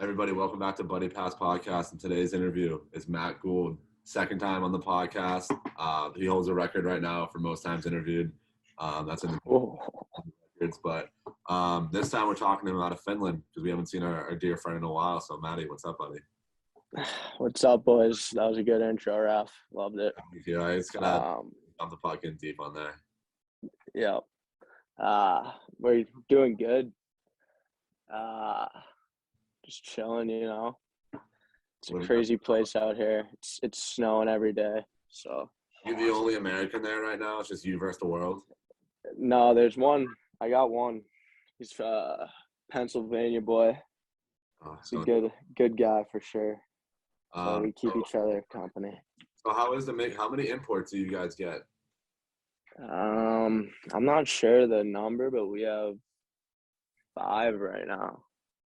Everybody, welcome back to Buddy Pass Podcast. And today's interview is Matt Gould. Second time on the podcast. He holds a record right now for most times interviewed. That's in the records. But this time we're talking to him out of Finland because we haven't seen our dear friend in a while. So, Matty, what's up, buddy? What's up, boys? That was a good intro, Raf. Loved it. Yeah, it's gonna jump the puck in deep on there. Yeah. We're doing good. Just chilling, you know. It's a crazy place out here. It's snowing every day. So you're the only American there right now? It's just you versus the world? No, there's one. I got one. He's Pennsylvania boy. He's a good guy for sure. So we keep each other company. So how many imports do you guys get? I'm not sure the number, but we have 5 right now.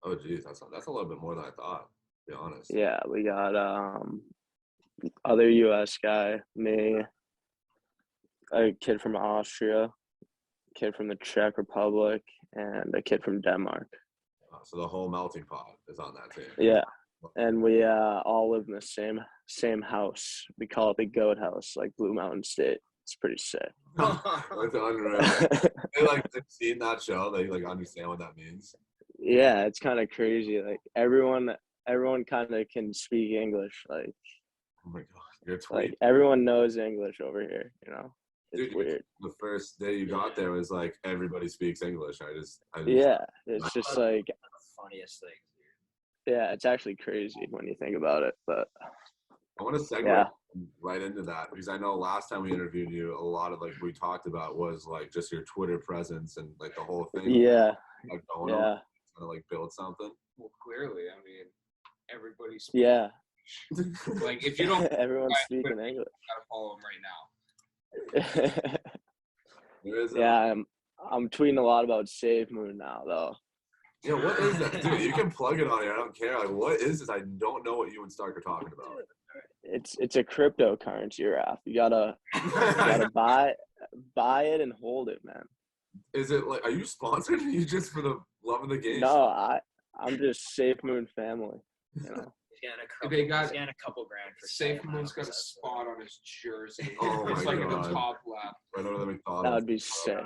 Oh geez, that's a little bit more than I thought, to be honest. Yeah, we got other US guy, me, a kid from Austria, a kid from the Czech Republic, and a kid from Denmark. So the whole melting pot is on that team. Yeah. And we all live in the same house. We call it the Goat House, like Blue Mountain State. It's pretty sick. That's unreal. They've seen that show. They understand what that means. Yeah, it's kind of crazy. Like everyone kind of can speak English. Like, oh my god, you're tweet. Like everyone knows English over here. You know, it's Dude, weird. The first day you got there was like everybody speaks English. I just yeah, it's just like the funniest thing. Yeah, it's actually crazy when you think about it, but I want to segue right into that because I know last time we interviewed you, a lot of we talked about was just your Twitter presence and the whole thing. Yeah. Trying to build something. Well, clearly, I mean, everybody's speaking. Yeah. If you don't, everyone's speaking English. Gotta follow them right now. I'm tweeting a lot about Safe Moon now, though. Yeah, what is that? Dude, you can plug it on here. I don't care. What is this? I don't know what you and Stark are talking about. It's a cryptocurrency, Raf. You gotta buy it and hold it, man. Is it are you sponsored? Or are you just for the love of the game? No, I'm just Safe Moon family. You know. He's getting a couple grand for Safe Moon's got a spot on his jersey. Oh it's my god. God. The top left. Right over the McDonald's. That would be sick.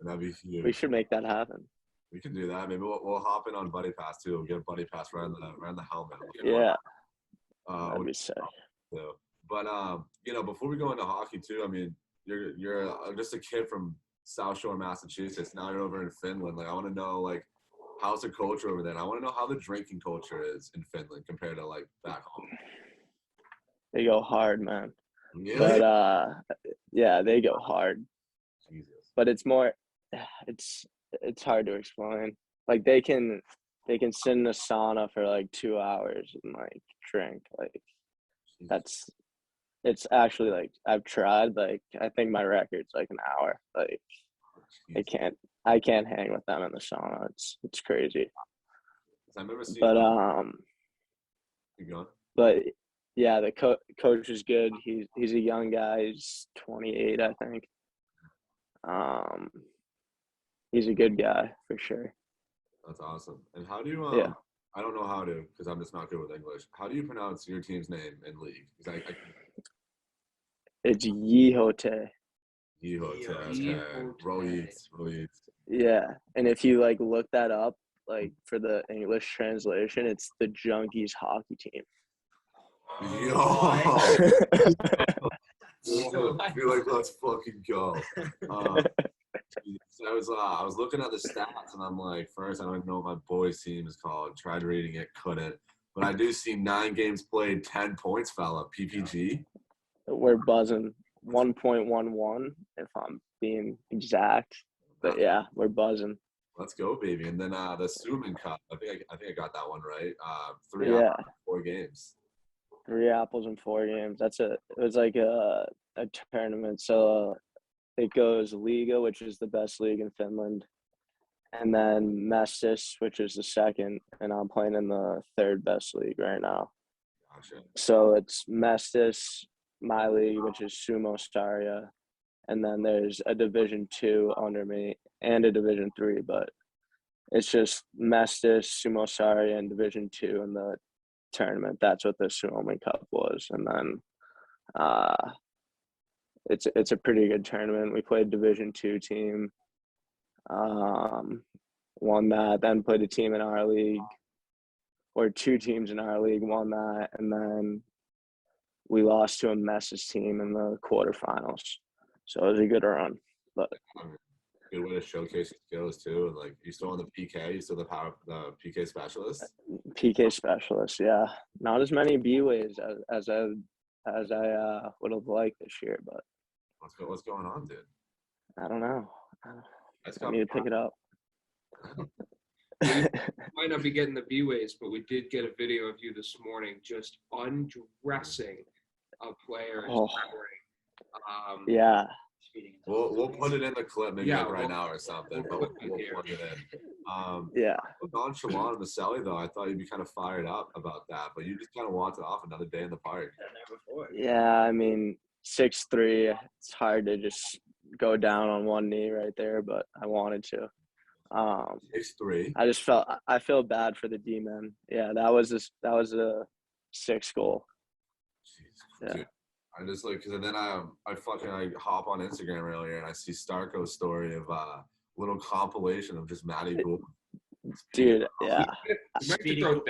That'd be huge. We should make that happen. We can do that. Maybe we'll hop in on Buddy Pass too. We'll get a Buddy Pass around the helmet. Yeah. That'd be sick. So, but before we go into hockey too, I mean, you're just a kid from South Shore, Massachusetts. Now you're over in Finland. I want to know how's the culture over there? And I want to know how the drinking culture is in Finland compared to back home. They go hard, man. Really? But yeah, they go hard. Jesus. But it's more, it's hard to explain. They can sit in a sauna for 2 hours and drink. It's actually I've tried. I think my record's an hour. I can't hang with them in the sauna. It's crazy. I've never seen. But Keep going. But yeah, the coach is good. He's a young guy. He's 28, I think. He's a good guy for sure. That's awesome. And how do you I don't know how to because I'm just not good with English. How do you pronounce your team's name in league? It's Yehote. Yehote. Rollerblading. Yeah, and if you look that up, for the English translation, it's the Junkies hockey team. Yo. Let's fucking go. So I was looking at the stats and I'm first I don't even know what my boys team is called. Tried reading it, couldn't. But I do see 9 games played, 10 points, fella. PPG. We're buzzing 1.11 if I'm being exact. But yeah, we're buzzing. Let's go, baby. And then the Suomi Cup. I think I got that one right. 4 games. 3 apples in 4 games. It was a tournament. So it goes Liga, which is the best league in Finland, and then Mestis, which is the second, and I'm playing in the 3rd best league right now. Gotcha. So it's Mestis, my league, which is Suomi-Sarja, and then there's a Division 2 under me and a Division 3, but It's just Mestis, Suomi-Sarja, and Division 2 in the tournament. That's what the Suomi Cup was. And then it's a pretty good tournament. We played Division 2 team, won that, then played a team in our league, or 2 teams in our league, won that, and then we lost to a Messis team in the quarterfinals. So it was a good run. But good way to showcase your skills too. And like, you still on the PK? You still the PK specialist? PK specialist, yeah. Not as many B-ways as I would have liked this year, but what's going on, dude? I don't know. I need to pick it up. Might not be getting the B-ways, but we did get a video of you this morning just undressing a player. Yeah. We'll put it in the clip maybe right now or something, but we'll plug it in. Yeah. Nonchalant in the celly though, I thought you'd be kind of fired up about that, but you just kind of walked it off another day in the park. Yeah, I mean, 6'3", it's hard to just go down on one knee right there, but I wanted to. 6'3". I feel bad for the D-men. Yeah, that was a 6 goal. Jeez, yeah. Dude, I just like, cause then I hop on Instagram earlier and I see Starko's story of little compilation of just Matty Gould. Dude, yeah. We have to throw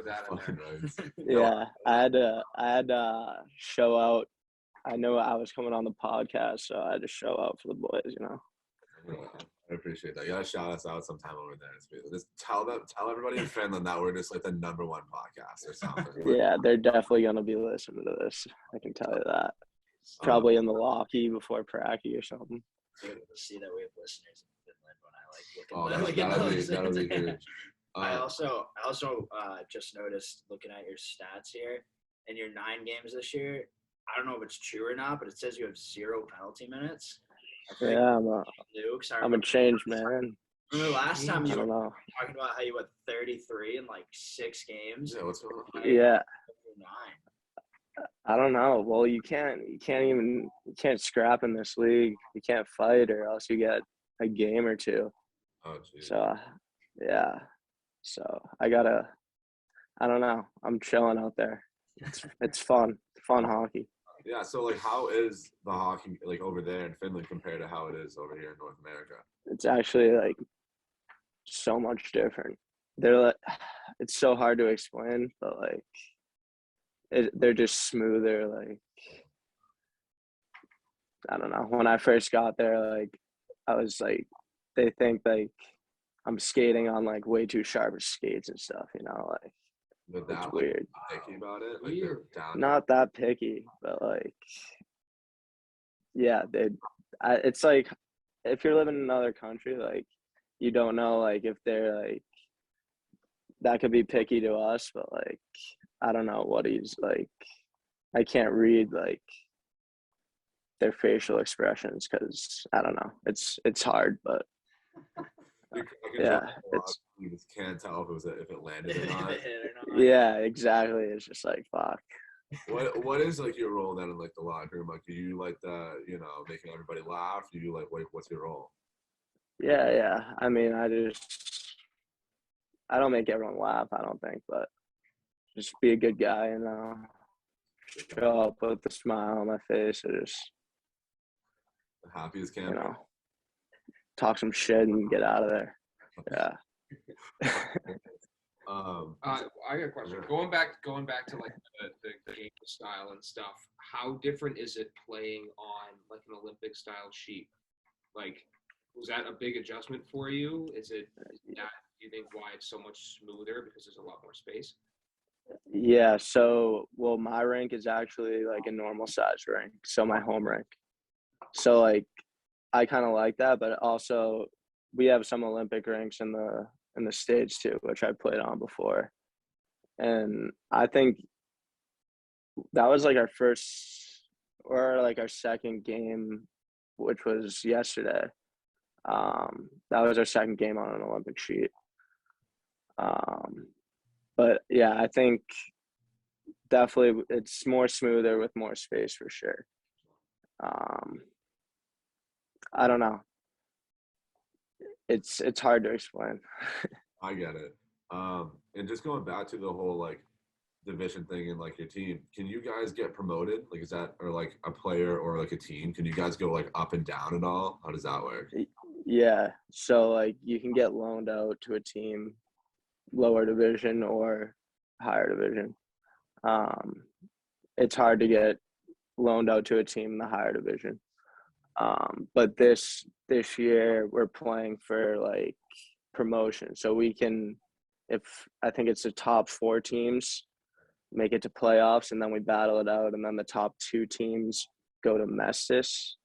that in there. Yeah, I had to show out. I know I was coming on the podcast, so I had to show out for the boys, you know. I appreciate that. You gotta shout us out sometime over there. Just tell everybody in Finland that we're just like the #1 podcast or something. Yeah, they're definitely gonna be listening to this. I can tell you that. Probably in the locky before pracky or something. See that we have listeners in Finland when I look at that'll be huge. I also just noticed looking at your stats here in your 9 games this year. I don't know if it's true or not, but it says you have 0 penalty minutes. Yeah, I'm a changed man. Remember last time you were know. talking about how you went 33 in like 6 games? Yeah, what's going on? Yeah. 9. I don't know. Well, you can't scrap in this league. You can't fight, or else you get a game or 2. Oh, geez. So, yeah. So I don't know. I'm chilling out there. It's fun hockey. Yeah, so like, how is the hockey like over there in Finland compared to how it is over here in North America? It's actually like so much different. They're like, it's so hard to explain, but like they're just smoother. Like, I don't know. When I first got there, like I was like, they think like I'm skating on like way too sharp skates and stuff, you know, like. But that, it's weird. Picky about it, like they're down. Not that picky, but like, yeah, it's like if you're living in another country, like you don't know, like if they're like that could be picky to us, but like I don't know what he's like. I can't read like their facial expressions because I don't know. It's hard, but. Yeah, you just can't tell if it landed or not. Yeah, exactly. It's just like fuck. What is like your role then in like the locker room? Like, do you like making everybody laugh? Do you like what's your role? Yeah. I mean, I don't make everyone laugh. I don't think, but just be a good guy and show up with a smile on my face and just the happiest can. You know. Talk some shit and get out of there. Yeah. I got a question. Going back to like the game style and stuff. How different is it playing on like an Olympic style sheet? Like, was that a big adjustment for you? Is that you think why it's so much smoother because there's a lot more space? Yeah. So, well, my rink is actually like a normal size rink. So my home rink. So like. I kind of like that, but also we have some Olympic rinks in the States too, which I played on before. And I think that was like our first or like our second game, which was yesterday. That was our second game on an Olympic sheet. But yeah, I think definitely it's more smoother with more space for sure. I don't know. it's hard to explain. I get it. And just going back to the whole like division thing and like your team, can you guys get promoted? Like, is that, or like a player or like a team? Can you guys go like up and down at all? How does that work? Yeah. So like you can get loaned out to a team, lower division or higher division. It's hard to get loaned out to a team in the higher division. But this year we're playing for like promotion. So we can, if I think it's the top 4 teams make it to playoffs, and then we battle it out, and then the top 2 teams go to Mestis,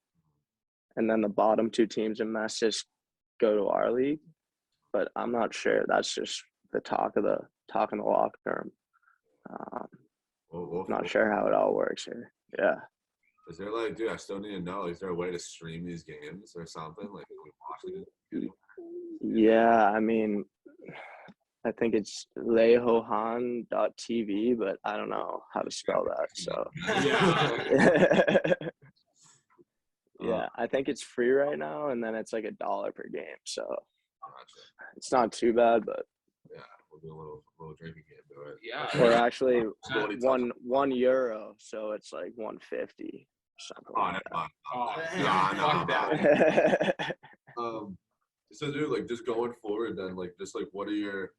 and then the bottom 2 teams in Mestis go to our league. But I'm not sure. That's just the talk in the locker room. Not sure how it all works here. Yeah. Is there like, dude, I still need to know, is there a way to stream these games or something? Like, are we watching it? Yeah, I mean, I think it's lehohan.tv, but I don't know how to spell that. So, yeah, I think it's free right now, and then it's like $1 per game. So it's not too bad, but yeah, we'll do a little drinking game to it. Yeah. or actually €1, so it's like 150 something. Oh, never mind. Fuck that. So dude, like just going forward then, like just like what are your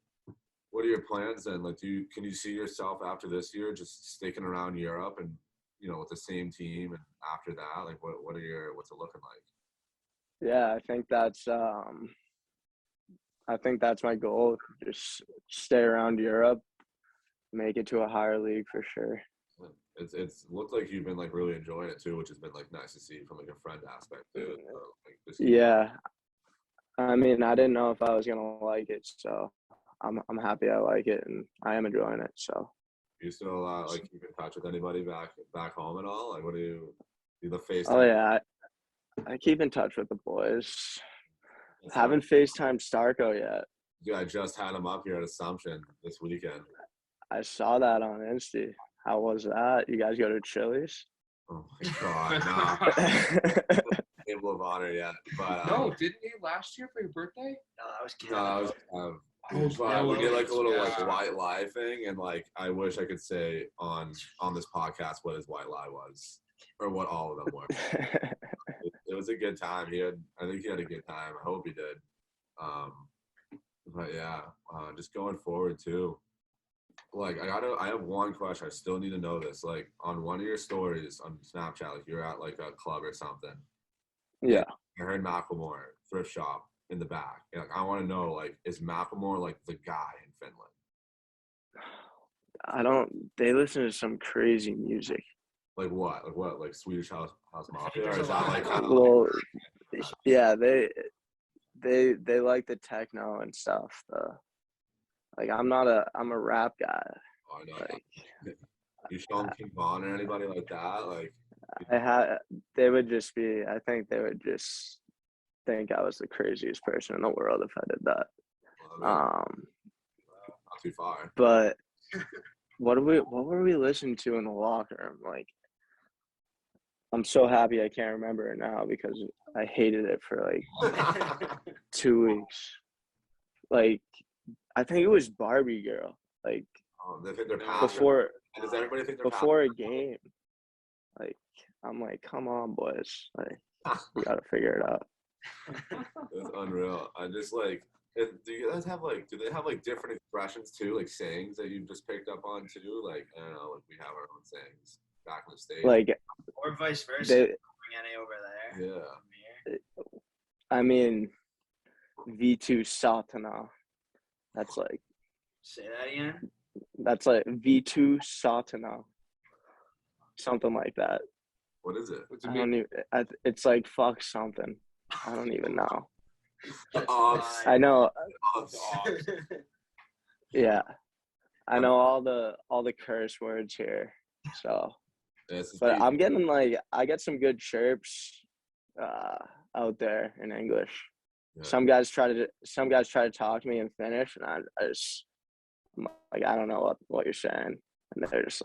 plans then? Like can you see yourself after this year just sticking around Europe and, you know, with the same team, and after that, like what's it looking like? Yeah, I think that's my goal. Just stay around Europe, make it to a higher league for sure. It's looked like you've been like really enjoying it too, which has been like nice to see from like a friend aspect too. So, like, Yeah, I mean, I didn't know if I was gonna like it, so I'm happy I like it, and I am enjoying it. So. You still like keep in touch with anybody back home at all? Like, what do you do? The FaceTime? Oh yeah, I keep in touch with the boys. Haven't FaceTimed Starco yet. Dude, I just had him up here at Assumption this weekend. I saw that on Insta. How was that? You guys go to Chili's? Oh my god, nah. Table of honor yet, but No, didn't you last year for your birthday? No, that was cute. no, I was. But we get like a little like white lie thing, and like I wish I could say on this podcast what his white lie was, or what all of them were. It was a good time. I think he had a good time. I hope he did. But yeah, just going forward too. Like I have one question. I still need to know this. Like on one of your stories on Snapchat, like you're at like a club or something. Yeah. I heard Macklemore thrift shop in the back. Like I want to know, like, is Macklemore like the guy in Finland? They listen to some crazy music. Like what? Like what? Like Swedish House Mafia? Or is that like kind of well, yeah, they like the techno and stuff. Like I'm a rap guy. Oh, I know. Like, you show them King Von or anybody like that? Like I think they would just think I was the craziest person in the world if I did that. not too far. But what were we listening to in the locker room? Like, I'm so happy I can't remember it now because I hated it for like 2 weeks. Like, I think it was Barbie Girl. Like, They think they're does everybody think they're before a game? Like, I'm like, come on, boys. Like, we gotta figure it out. It's unreal. I just like. Do you guys have like? Do they have like different expressions too, like sayings that you just picked up on too? Like I don't know, like we have our own sayings back in the States. Like, or vice versa. Bring any over there. Yeah. I mean, V2 Satana. That's like. Say that again. That's like V2 Satana. Something like that. What is it? What's it mean? It's like fuck something. I don't even know. I know. Yeah, I know all the curse words here. So, but I'm getting I get some good chirps out there in English. Yeah. Some guys try to talk to me in Finnish, and I'm like, I don't know what you're saying, and they're just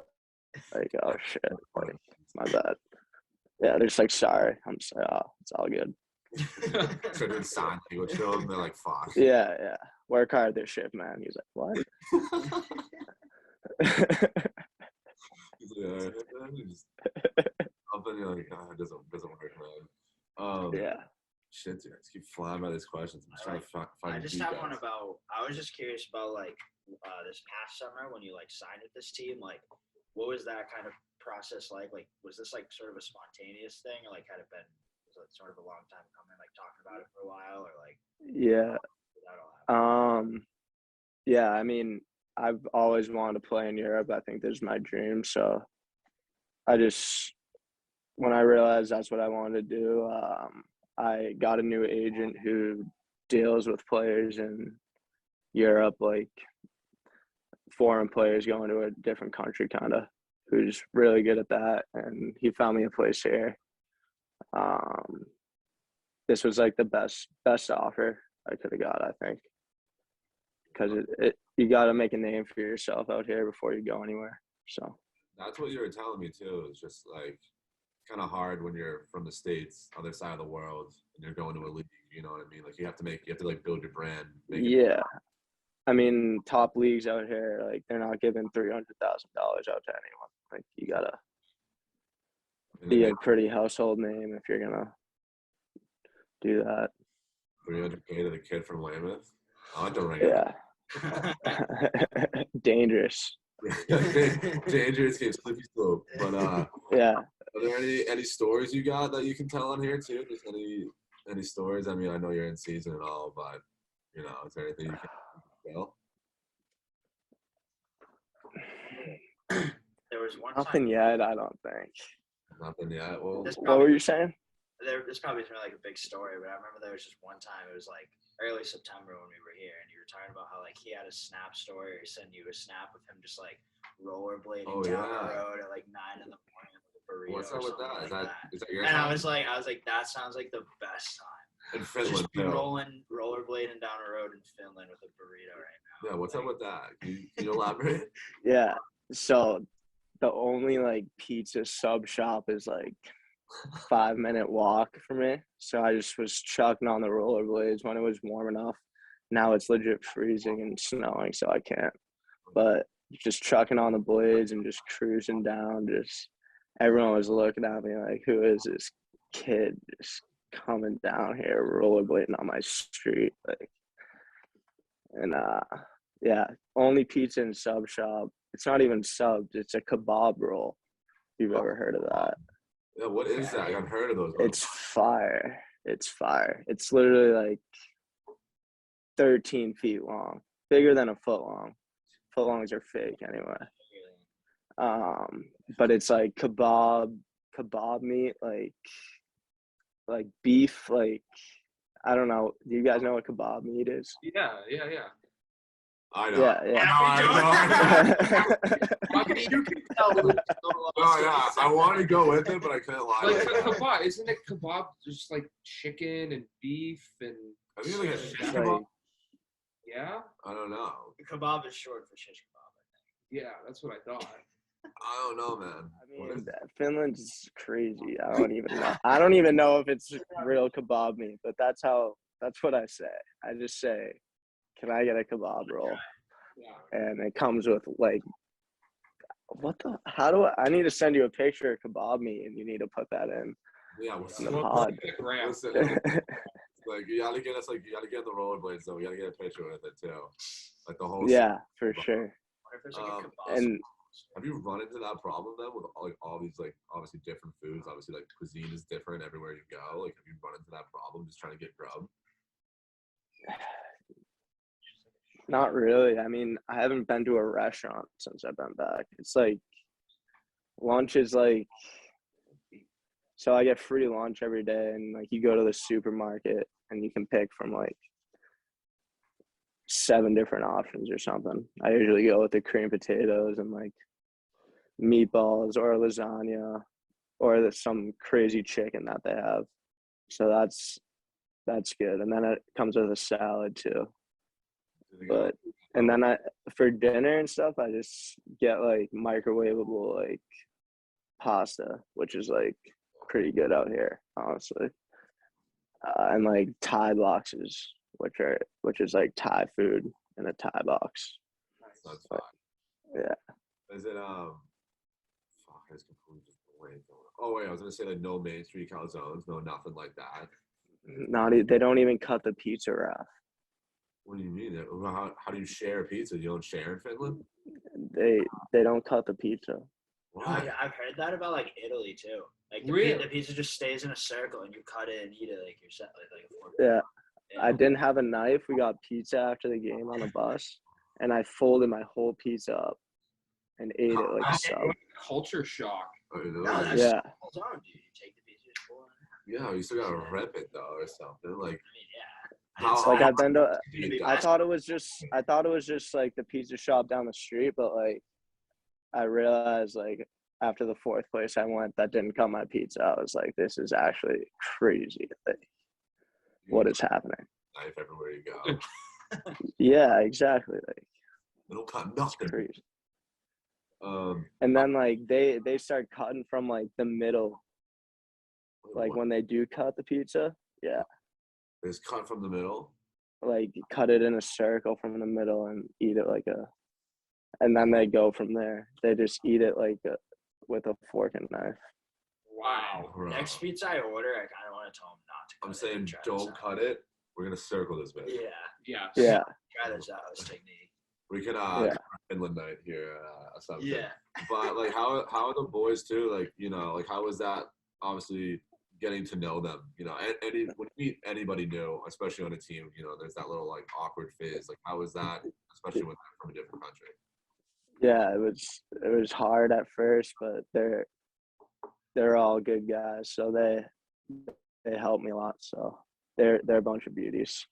like oh shit, like, my bad. Yeah, they're just like sorry. I'm just like, oh, it's all good. Couldn't sign language to them. They're like, fuck. Yeah. Work hard this shift, man. He's like, what? He's like, just something you're like, it doesn't work, man. Yeah. Shit, dude, I just keep flying by these questions. I'm just trying to find. I just have one details. about. I was just curious about like this past summer when you like signed with this team. Like, what was that kind of process like? Like, was this like sort of a spontaneous thing, or like had it been was it sort of a long time coming, like talking about it for a while, or like? Yeah. That all happen? Yeah. I mean, I've always wanted to play in Europe. I think this is my dream. So when I realized that's what I wanted to do, I got a new agent who deals with players in Europe, like foreign players going to a different country, kind of, who's really good at that. And he found me a place here. This was like the best offer I could have got, I think, because you got to make a name for yourself out here before you go anywhere. So that's what you were telling me too. It's just like kind of hard when you're from the States, other side of the world, and you're going to a league. You know what I mean? Like you have to like build your brand. Yeah. I mean, top leagues out here, like they're not giving $300,000 out to anyone. Like you gotta be a pretty household name if you're gonna do that. $300K to the kid from Lambeth. Oh, that don't ring. Yeah. Dangerous. Dangerous game, slippery slope. But yeah. Are there any stories you got that you can tell on here too? Just any stories? I mean, I know you're in season and all, but you know, is there anything you can tell? There was one Nothing time, yet, I don't think. Nothing yet. Well, What were you saying? This probably isn't like a big story, but I remember there was just one time. It was like early September when we were here, and you were talking about how like he had a snap story, or he sent you a snap with him just like rollerblading down the road at like 9 in the morning with a burrito. What's up with that? Is that your and time? I was like, that sounds like the best time. In Finland, just be rollerblading down the road in Finland with a burrito right now. Yeah, what's up with that? Can you elaborate? Yeah. So the only like pizza sub shop is like 5-minute walk for me. So I just was chucking on the rollerblades when it was warm enough. Now it's legit freezing and snowing, so I can't. But just chucking on the blades and just cruising down. Just everyone was looking at me like, "Who is this kid just coming down here rollerblading on my street?" Like, and yeah, only pizza and sub shop. It's not even subbed. It's a kebab roll. If you've ever heard of that? Yeah, what is that? I've heard of those. It's fire. It's fire. It's literally like 13 feet long, bigger than a foot long. Footlongs are fake anyway. But it's like kebab meat, like beef, like I don't know. Do you guys know what kebab meat is? Yeah. I know. Yeah. I mean, you can tell. I wanted to go with it, but I couldn't lie. Like kebab, isn't it kebab just like chicken and beef and? I think it's like a shish Like, kebab. Yeah. I don't know. Kebab is short for shish kebab, I think. Yeah, that's what I thought. I don't know, man. I mean, Finland's crazy. I don't even know. I don't even know if it's real kebab meat, but that's what I say. I just say, "Can I get a kebab roll?" Yeah. And it comes with like, I need to send you a picture of kebab meat, and you need to put that in the pod. Listen, like you gotta get the rollerblades though. We gotta get a picture with it too, like the whole. Yeah, for sure. And have you run into that problem then with like all these like obviously different foods? Obviously, like cuisine is different everywhere you go. Like, have you run into that problem just trying to get grub? Not really. I mean, I haven't been to a restaurant since I've been back. It's like lunch is like, so I get free lunch every day, and like you go to the supermarket and you can pick from like 7 different options or something. I usually go with the cream potatoes and like meatballs or lasagna or some crazy chicken that they have. So that's good. And then it comes with a salad too. But and then for dinner and stuff, I just get like microwavable like pasta, which is like pretty good out here, honestly. and like Thai boxes, which is like Thai food in a Thai box. That's fine. Yeah. Is it fuck, I just completely just blanked on it. Oh wait, I was gonna say like no Main Street calzones, no nothing like that. They don't even cut the pizza wrap. What do you mean? How do you share pizza? You don't share in Finland? They don't cut the pizza. What? I've heard that about like Italy too. Like the pizza just stays in a circle and you cut it and eat it like you're set like a fork. Yeah. I didn't have a knife. We got pizza after the game on a bus, and I folded my whole pizza up and ate it like a sub. Culture shock. No, Yeah. that's dude. You take the pizza, just pull it out. Yeah, you still gotta rip it though, or something. Like, I mean, yeah. It's like I've been to. Dude, I thought it was just like the pizza shop down the street, but like I realized like after the fourth place I went that didn't cut my pizza. I was like, this is actually crazy. Like, what is happening? Knife everywhere you go. Yeah, exactly. Like, They don't cut it's nothing. crazy. Um, And then like they start cutting from like the middle, like when they do cut the pizza. Yeah, it's cut from the middle. like cut it in a circle from the middle and eat it like and then they go from there. They just eat it like with a fork and knife. Wow. Bro. Next pizza I order, I kind of want to tell them not to. I'm saying don't cut it. We're gonna circle this bitch. Yeah. Yeah. Try this out. This technique. We can Finland night here. Something. Yeah. But like, how are the boys too? Like, you know, like how was that? Obviously, getting to know them. You know, when you meet anybody new, especially on a team, you know, there's that little like awkward phase. Like, how was that, especially when they're from a different country? Yeah, it was hard at first, but they're all good guys, so they help me a lot. So they're a bunch of beauties.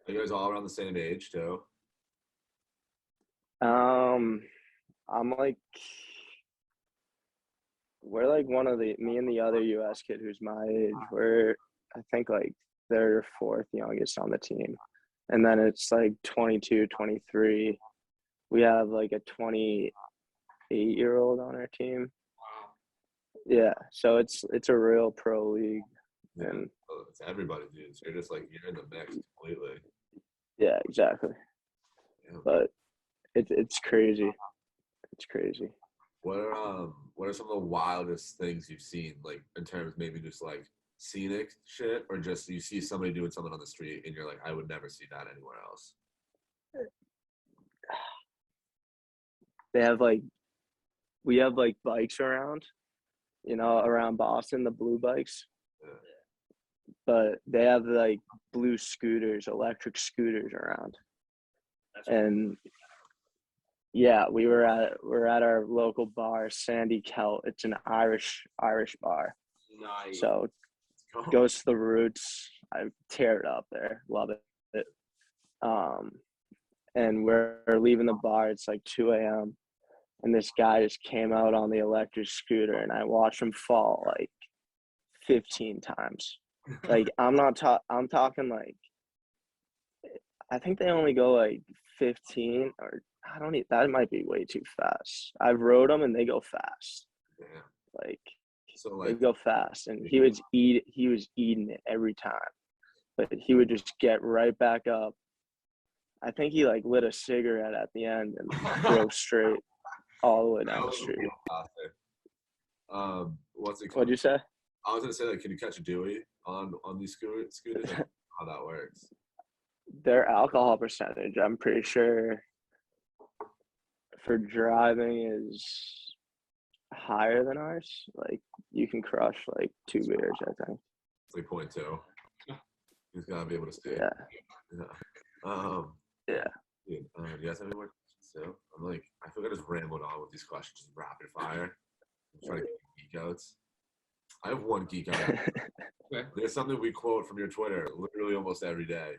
Are you guys all around the same age too? I'm like, we're like me and the other US kid who's my age. We're I think like third or fourth youngest on the team, and then it's like 22, 23. We have like a 28-year-old on our team. Wow. Yeah, so it's a real pro league, and It's everybody, dude. So you're just like you're in the mix completely. yeah, exactly. Yeah. But it's crazy. It's crazy. What are some of the wildest things you've seen, like in terms maybe just like scenic shit, or just you see somebody doing something on the street and you're like, I would never see that anywhere else? We have like bikes around, you know, around Boston, the blue bikes. Yeah. But they have like blue scooters, electric scooters around. And yeah, we're at our local bar, Sandy Kelt. It's an Irish bar. Nice. So goes to the roots. I tear it up there. Love it. And we're leaving the bar. It's like 2 a.m. And this guy just came out on the electric scooter, and I watched him fall like 15 times. Like I'm talking like, I think they only go like 15 or I don't need, that might be way too fast. I've rode them and they go fast. Yeah. Like, So they like go fast, and he was eating it every time, but he would just get right back up. I think he like lit a cigarette at the end and drove straight all the way down the street. What's it called? What'd you say? I was gonna say, like, can you catch a Dewey on these scooters? How that works? Their alcohol percentage, I'm pretty sure, for driving is higher than ours. Like, you can crush like 2 beers, I think. It's like 0.2. He's gotta be able to stay. Yeah. Yeah. Yeah. Dude, you guys have any more questions too? I'm like, I feel like I just rambled on with these questions, just rapid fire. I'm trying to get geek outs. I have one geek out. Okay. There's something we quote from your Twitter literally almost every day.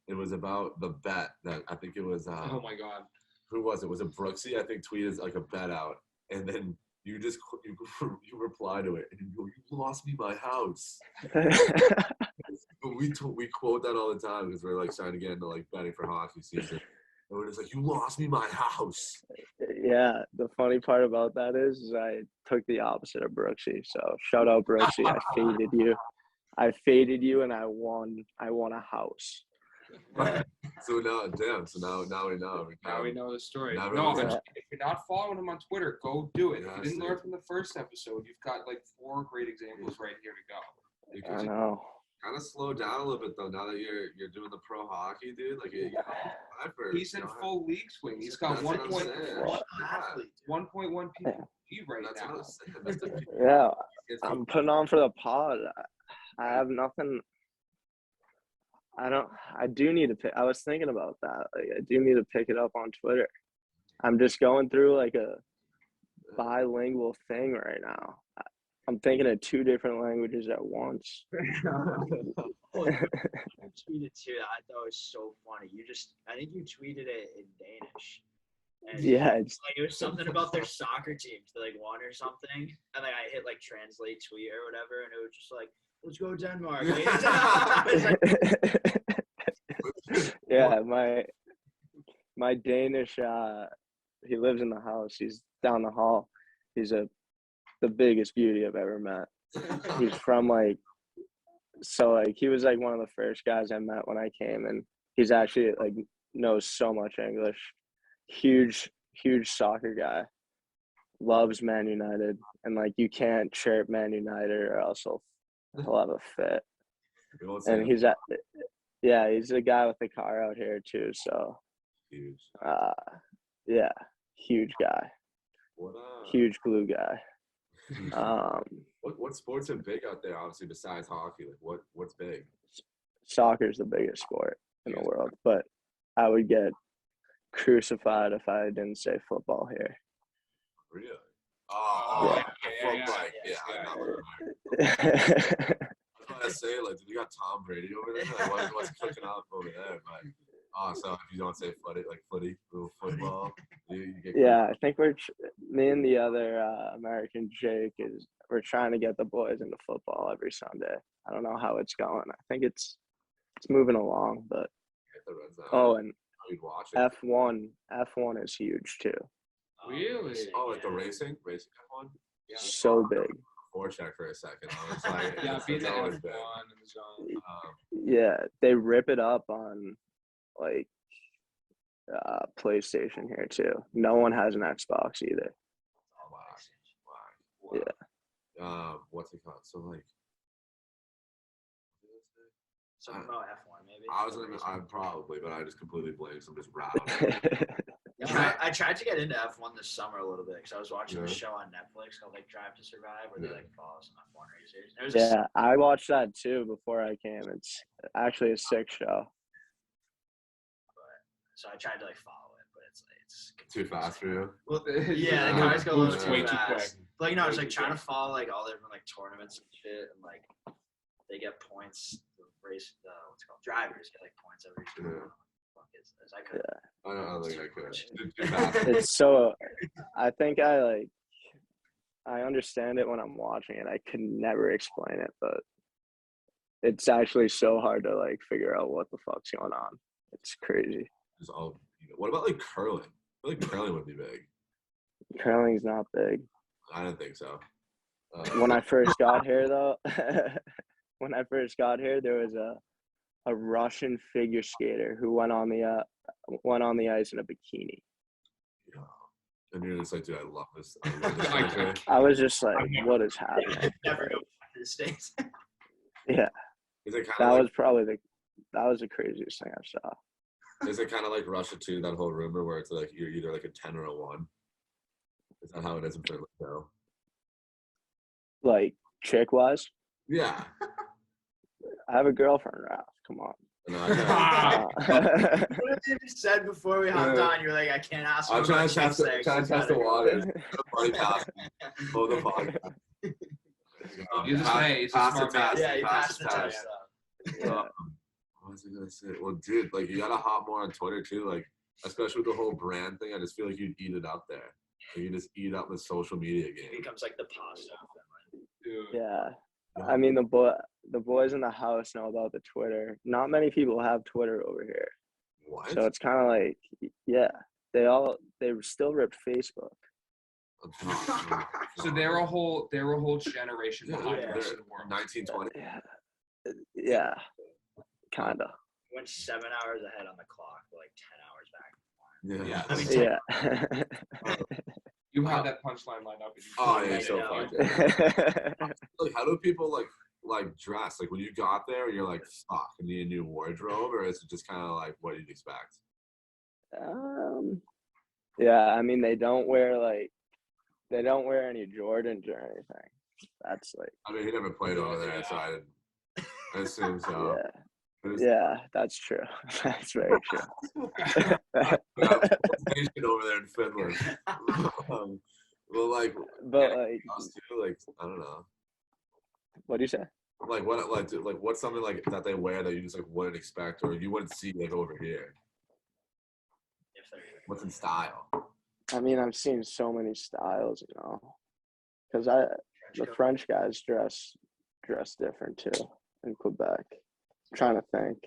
It was about the bet that I think it was. Oh my God. Who was it? Was it Brooksy? I think tweeted like a bet out, and then you reply to it, and you go, "You lost me my house." But we quote that all the time because we're like starting to get into like betting for hockey season. And we're just like, "You lost me my house." Yeah, the funny part about that is I took the opposite of Brooksy. So shout out Brooksy, I faded you. I faded you and I won a house. So now we know. Now we know the story. Now No, we know. if you're not following him on Twitter, go do it. Yeah, If you didn't see. learn from the first episode, you've got like 4 great examples right here to go. Because I know. kind of slow down a little bit though. Now that you're doing the pro hockey, dude. Like He's in full league swing. He's got That's what I'm saying. 1.1 PPG right That's now. what I'm saying. That's the Yeah, I'm putting on for the pod. I have nothing. I do need to pick. I was thinking about that. Like, I do need to pick it up on Twitter. I'm just going through like a bilingual thing right now. I'm thinking of 2 different languages at once. I tweeted too. I thought it was so funny. I think you tweeted it in Danish. And Yeah, it's like it was something about their soccer teams. They like won or something, and like I hit like translate tweet or whatever, and it was just like, "Let's go Denmark." yeah. My Danish. He lives in the house. He's down the hall. He's the biggest beauty I've ever met. He's from he was like one of the first guys I met when I came, and he's actually like knows so much English. Huge soccer guy. Loves Man United, and like you can't chirp Man United or else he'll have a fit. And he's a guy with the car out here too. So huge. Yeah, huge guy. Huge glue guy. What sports are big out there? Obviously, besides hockey, like what's big? Soccer's the biggest sport in the world, but I would get crucified if I didn't say football here. Really? Oh, yeah. I was gonna say, like, you got Tom Brady over there. Like, what's cooking up over there? But so if you don't say footy, little football, you get. Yeah, I think me and the other American Jake we're trying to get the boys into football every Sunday. I don't know how it's going. I think it's moving along, but and F1 is huge too. Really? Oh, like the racing F1? Yeah. So big. Forecheck for a second. I was like, Yeah, being the always F1 big. in the zone. Yeah, they rip it up on like PlayStation here too. No one has an Xbox either. Wow. Yeah. What's it called? So like. Something about F1 maybe. I'm probably, but I just completely blanked. I'm just rattled. I tried to get into F1 this summer a little bit because I was watching a show on Netflix called like Drive to Survive, where they like follow some F1 racers. I watched that too before I came. It's actually a sick show. So I tried to like follow it, but it's too fast for you. Well, yeah, the cars go a little way too too fast. quick. But like, no, it's like trying to follow like all the different like tournaments and shit, and like they get points. The race, what's it called? Drivers get like points every tournament. I could. I don't think I could. It's so. I think I understand it when I'm watching it. I can never explain it, but it's actually so hard to like figure out what the fuck's going on. It's crazy. What about like curling? I feel like curling would be big. Curling's not big. I don't think so. When I first got here, though, there was a Russian figure skater who went on the ice in a bikini. Yeah. And you're just like, dude, I love this. Country. I was just like, what is happening? Never go back to the States. Yeah. That was the craziest thing I saw. Is it kind of like Russia too? That whole rumor where it's like you're either like a 10 or a 1. Is that how it is in Finland now? Like chick wise? Yeah. I have a girlfriend, Ralph. Come on. What you said before we hopped on? You were like, I can't ask. I'm trying to test the water. Funny pass. Hold the podcast. You just say it's a smart man. Yeah, you passed the test. What was I gonna say? Well, dude, like you gotta hop more on Twitter too. Like, especially with the whole brand thing, I just feel like you'd eat it up there. Like, you just eat up the social media game. It becomes like the pasta of Finland. Yeah. I mean, the boys in the house know about the Twitter. Not many people have Twitter over here. What? So it's kind of like, yeah, they still rip Facebook. So they're a whole generation behind they're us in the world. 1920. Yeah. Yeah, kinda. Went 7 hours ahead on the clock, but like 10 hours back. Yeah. I mean, Yeah. You had that punchline lined up. Oh yeah, I so know. fucking. Like, how do people like dress? Like when you got there, you're like, fuck, I need a new wardrobe, or is it just kind of like what you'd expect? Yeah, I mean they don't wear any Jordans or anything. That's like, I mean, he never played over there, so I assume so. yeah. Yeah, that's true. That's very true. Station over there in Finland. Well, like, But like, us too, like, I don't know. what do you say? Like what, like what's something like that they wear that you just like wouldn't expect or you wouldn't see like over here? What's in style? I mean, I've seen so many styles, because the French guys dress different too in Quebec. I'm trying to think.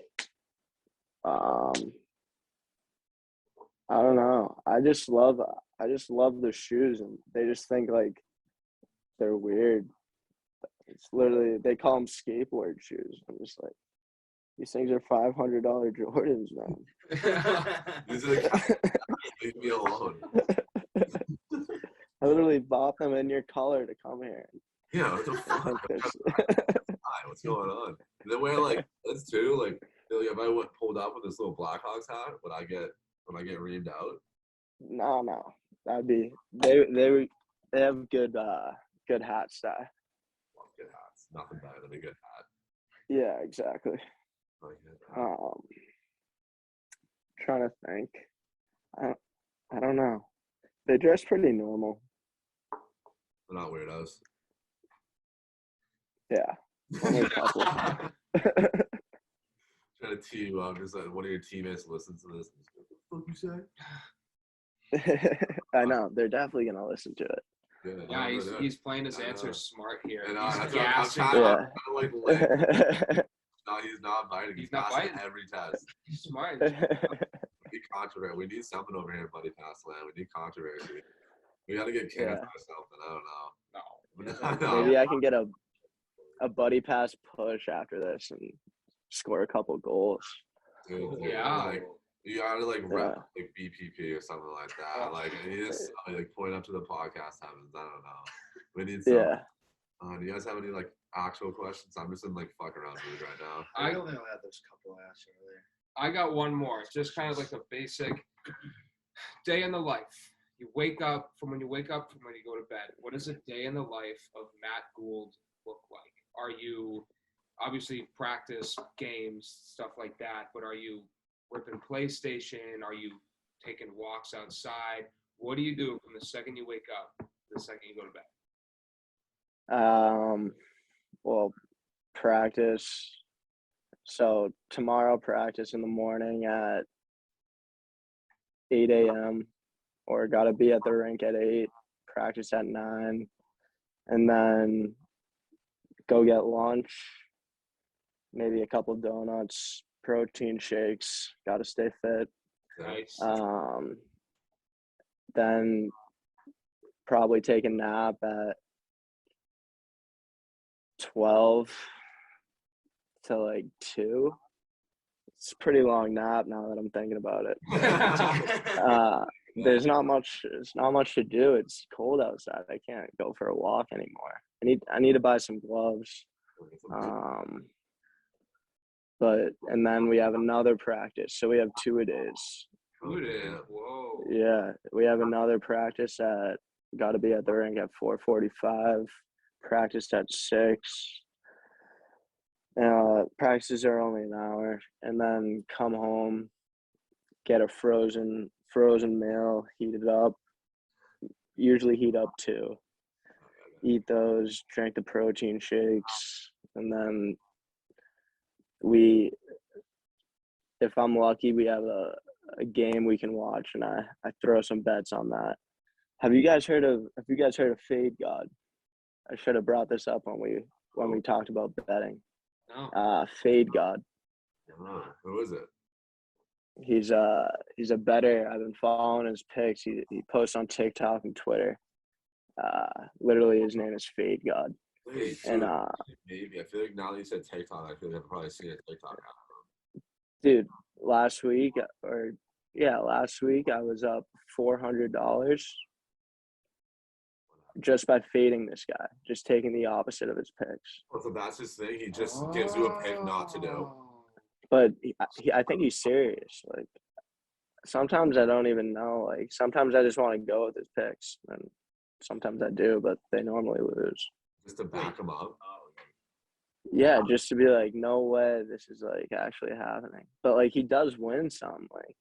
I don't know. I just love the shoes, and they just think like they're weird. It's literally, they call them skateboard shoes. I'm just like, these things are $500 Jordans, man. These are the leave me alone. I literally bought them in your color to come here. Yeah, what the fuck? What's going on? And then wear like that's too like if I pulled up with this little Blackhawks hat, would I get reamed out? No, that'd be they have good hat style. Love good hats. Nothing better than a good hat. Yeah, exactly. Like it. Trying to think. I don't know. They dress pretty normal. They're not weirdos. Yeah. Only a couple. Trying to tee you up, just like one of your teammates listens to this. What the fuck you say? I know. They're definitely gonna listen to it. Yeah, he's playing his answers smart here. And He's I'm gassing. trying to like no, he's not biting. He's not passing biting. every test. He's smart. We need controversy. We need something over here in Buddy Pass Land. We need controversy. We gotta get canceled or something. I don't know. No. Maybe I can get a buddy pass push after this and score a couple goals. Dude, Yeah. Like, you gotta like rep like BPP or something like that. Like you just like point up to the podcast heavens. I don't know. We need some. Yeah. Do you guys have any like actual questions? I'm just in like fuck around mood right now. I only had those couple asked earlier. I got one more. It's just kind of like a basic day in the life. You wake up from when you go to bed. What does a day in the life of Matt Gould look like? Are you obviously practice games, stuff like that, but are you ripping PlayStation? Are you taking walks outside? What do you do from the second you wake up to the second you go to bed? Well, practice. So tomorrow practice in the morning at 8 a.m. or gotta be at the rink at 8, practice at 9, and then go get lunch, maybe a couple donuts, protein shakes, gotta stay fit. Nice. Then probably take a nap at 12 to like 2. It's a pretty long nap now that I'm thinking about it. There's not much to do. It's cold outside. I can't go for a walk anymore. I need to buy some gloves. And then we have another practice. So we have 2 a days. Whoa. Yeah, we have another practice got to be at the rink at 4:45. Practiced at 6. Practices are only an hour, and then come home, get a frozen meal, heat it up. Usually heat up 2. Eat those, drink the protein shakes, and then if I'm lucky, we have a game we can watch, and I throw some bets on that. Have you guys heard of Fade God? I should have brought this up when we talked about betting. No. Fade God. Who is it? He's a bettor. I've been following his picks. He posts on TikTok and Twitter. Literally his name is Fade God. Wait, And so maybe I feel like now that you said TikTok, I feel like I've probably seen a TikTok. dude, last week I was up $400 just by fading this guy, just taking the opposite of his picks. Well, so that's his thing. He just gives you a pick not to do. But I think he's serious. Like sometimes I don't even know. Like sometimes I just want to go with his picks, and sometimes I do, but they normally lose. Just to back him up. Yeah, just to be like, no way, this is like actually happening. But like he does win some, like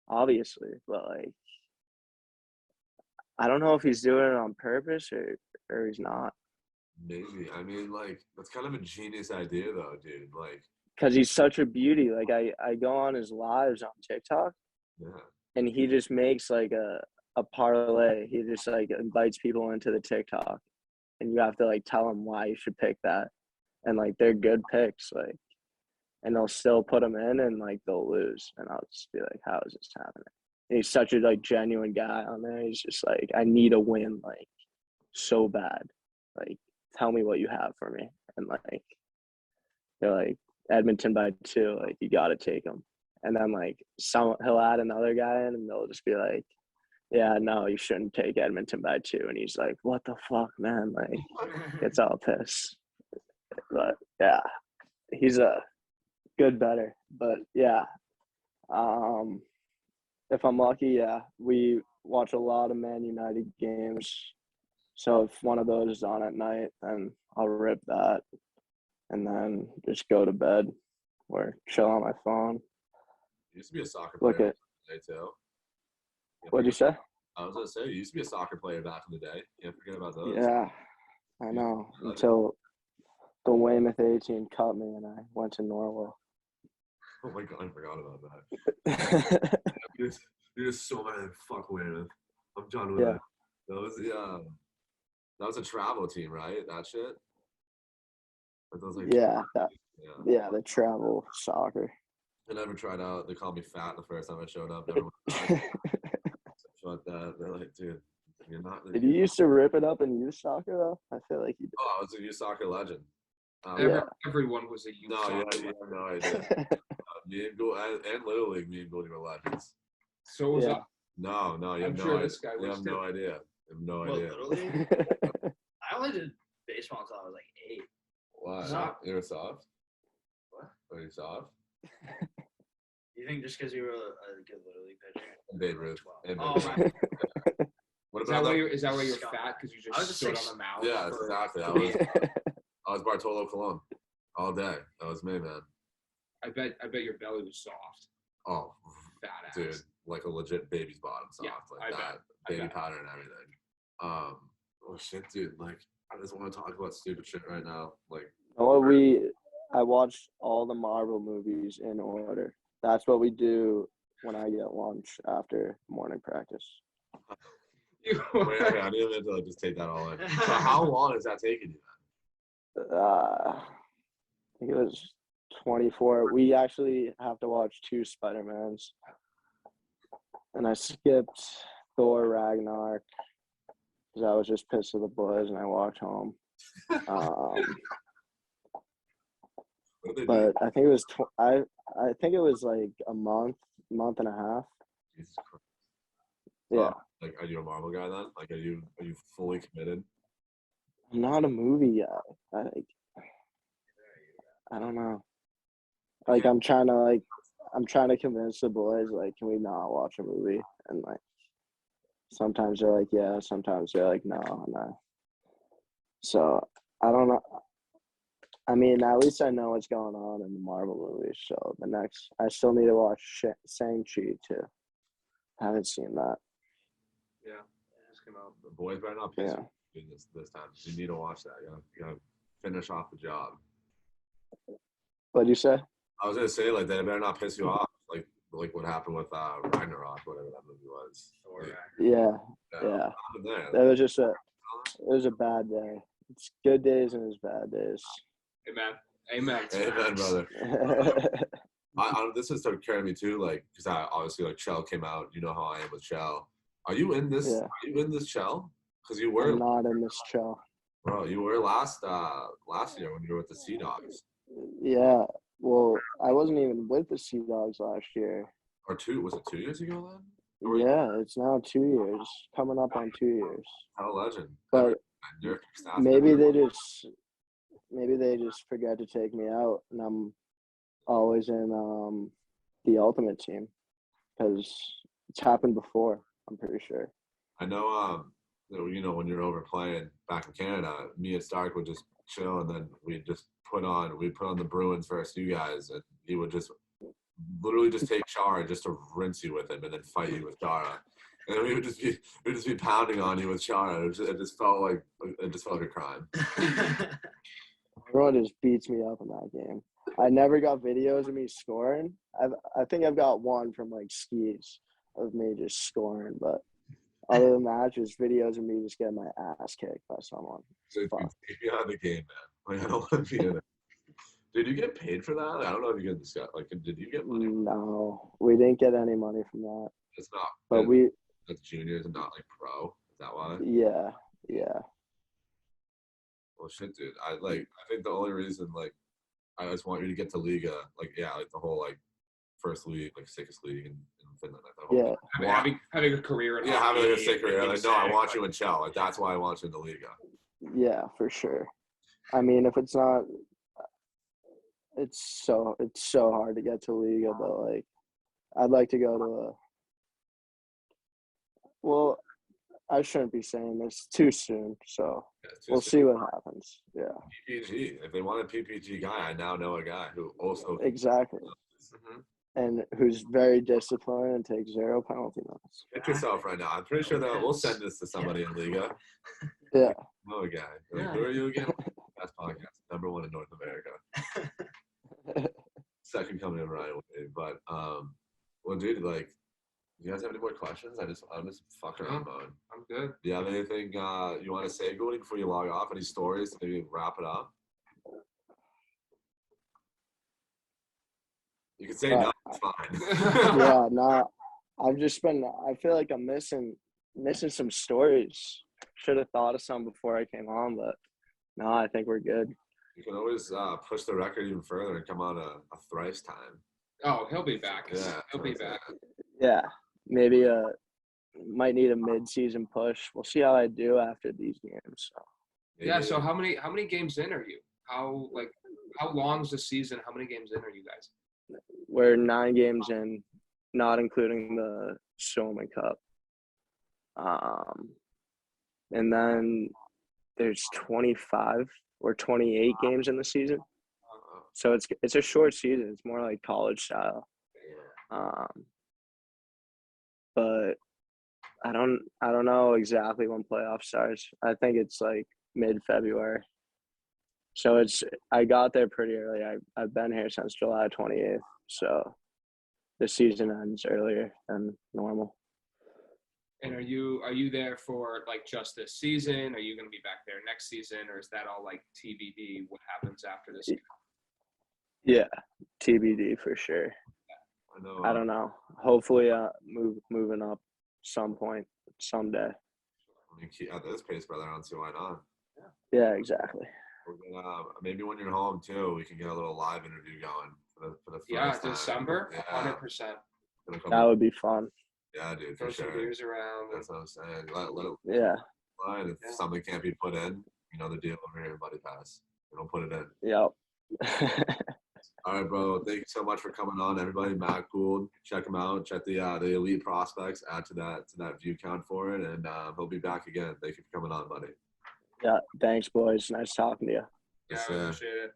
obviously, but like I don't know if he's doing it on purpose or he's not. Maybe. I mean, like, that's kind of a genius idea, though, dude. Like, Because he's such a beauty. Like I go on his lives on TikTok, yeah. and he just makes like a parlay. He just like invites people into the TikTok, and you have to like tell him why you should pick that. And like they're good picks, like, and they'll still put them in, and like they'll lose, and I'll just be like, how is this happening? And he's such a like genuine guy on there. He's just like, I need a win, like so bad. Like, tell me what you have for me. And like they're like Edmonton by 2, like you got to take them. And then like he'll add another guy in, and they'll just be like, yeah, no, you shouldn't take Edmonton by 2. And he's like, what the fuck, man? Like, gets all pissed. But yeah, he's a good better. But yeah, if I'm lucky, yeah, we watch a lot of Man United games. So if one of those is on at night, then I'll rip that and then just go to bed or chill on my phone. You used to be a soccer Look player at back in the day, too. what'd you say? I was going to say, you used to be a soccer player back in the day. Can't forget about those. Yeah, I know. Until the Weymouth 18 cut me and I went to Norwell. Oh, my God, I forgot about that. You're just so mad. Fuck Weymouth. I'm done with it. That was a travel team, right? That shit? Like, yeah, the travel soccer. I never tried out. They called me fat the first time I showed up. Never went Fuck that. They're like, dude, you're not. Did you used to rip it up in youth soccer though? I feel like you did. Oh, I was a youth soccer legend. Everyone was a youth soccer. You have no idea. Me and Gould and Little League, me and Gould were legends. So was I. No, you have I'm no sure idea. this guy You was have no idea. You have no idea. Little League? I only did baseball until I was like 8. Why? Soft. You were soft? What? Were you soft? You think just because you were a good Little League pitcher? Babe Ruth. And Oh, Babe Ruth. right. What Is that about why you're fat? Because you I just was just stood like- on the mound? Yeah, for exactly. I was Bartolo Colon all day. That was me, man. I bet your belly was soft. Oh, Fat ass. dude, like a legit baby's bottom soft, Yeah, like I that, bet. baby powder and everything. Oh shit, dude. Like, I just want to talk about stupid shit right now. Like, I watched all the Marvel movies in order. That's what we do when I get lunch after morning practice. wait, okay, I didn't have to like just take that all in. So how long is that taking you then? I think it was 24. We actually have to watch 2 Spider-Mans. And I skipped Thor Ragnarok because I was just pissed at the boys and I walked home. But I think it was I think it was like a month and a half. Jesus Christ. Yeah. Like, are you a Marvel guy then? Like, are you fully committed? I'm not a movie guy. I don't know. Like I'm trying to convince the boys, like, can we not watch a movie? And like sometimes they're like, yeah, sometimes they're like, no. So I don't know. I mean, at least I know what's going on in the Marvel movies. So I still need to watch Shang-Chi too. Haven't seen that. Yeah, just came out. The boys better not piss you this time. You need to watch that. You gotta finish off the job. What'd you say? I was gonna say, like, they better not piss you off, like what happened with Ragnarok, whatever that movie was. Like, Yeah. what happened there? That was just it was a bad day. It's good days and it's bad days. Amen. Amen, brother. This is started carrying me too, like, because I obviously, like, Chell came out. You know how I am with Chell. Are you in this? Yeah. Are you in this Chell? Because you were. I'm not in this show. Bro, you were last year when you were with the Sea Dogs. Yeah. Well, I wasn't even with the Sea Dogs last year. Or was it 2 years ago then? Yeah, it's now 2 years, coming up on 2 years. How a legend. But Your staff maybe member. they just forget to take me out, and I'm always in the ultimate team because it's happened before. I'm pretty sure. I know, when you're over playing back in Canada, me and Stark would just chill, and then we'd put on the Bruins versus you guys, and he would just literally just take Chara just to rinse you with him, and then fight you with Chara. And we would just be pounding on you with Chara. It just felt like a crime. Everyone just beats me up in that game. I never got videos of me scoring. I think I've got one from like skis of me just scoring, but other than that, just videos of me just getting my ass kicked by someone. So take me out of the game, man. Like, I don't want to be in it. Did you get paid for that? I don't know if you get this. Like, did you get money? No, we didn't get any money from that. It's not. But that's juniors and not like pro. Is that why? Yeah. Well, shit, dude. I think the only reason I just want you to get to Liga, the whole first league, sickest league in Finland. Having a career. Having a sick career. I want you in Chell. That's why I want you in the Liga. Yeah, for sure. I mean, if it's not, it's so hard to get to Liga, but I'd like to go to well, I shouldn't be saying this too soon, so we'll see what happens. Yeah. PPG. If they want a PPG guy, I now know a guy who also exactly. And who's very disciplined and takes 0 penalty minutes. Get yourself right now. I'm pretty sure that we'll send this to somebody in Liga. Yeah. Know a guy. Who are you again? That's podcast. Number 1 in North America. Second coming in right away. But well, dude, you guys have any more questions? I'm just fucking around mode. I'm good. Do you have anything you want to say, Goldie, before you log off? Any stories to maybe wrap it up? You can say no, it's fine. Yeah, no. I feel like I'm missing some stories. Should have thought of some before I came on, but no, I think we're good. You can always push the record even further and come on a thrice time. Oh, he'll be back. Yeah, he'll be back. Yeah, maybe might need a mid-season push. We'll see how I do after these games. So. Yeah. So how many games in are you? How long's the season? How many games in are you guys? We're 9 games in, not including the Suomi Cup. And then there's 25 or 28 games in the season. So it's a short season. It's more like college style. But I don't know exactly when playoff starts. I think it's mid-February. So I got there pretty early. I've been here since July 28th. So the season ends earlier than normal. And are you there for just this season? Are you going to be back there next season, or is that all TBD? What happens after this season? Yeah, TBD for sure. I don't know. Hopefully, moving up some point someday. At this pace, brother, I don't see why not. Yeah, exactly. We're gonna, maybe when you're home too, we can get a little live interview going for the first time. December, 100%. That would be fun. Yeah, dude, Throw for sure. some beers around. That's what I'm saying. Let it. Yeah. Fine. If something can't be put in, you know the deal over here, Buddy Pass. We don't put it in. Yep. All right, bro. Thank you so much for coming on, everybody. Matt Gould, check him out. Check the elite prospects. Add to that view count for it, and he'll be back again. Thank you for coming on, buddy. Yeah. Thanks, boys. Nice talking to you. Yeah, I appreciate it.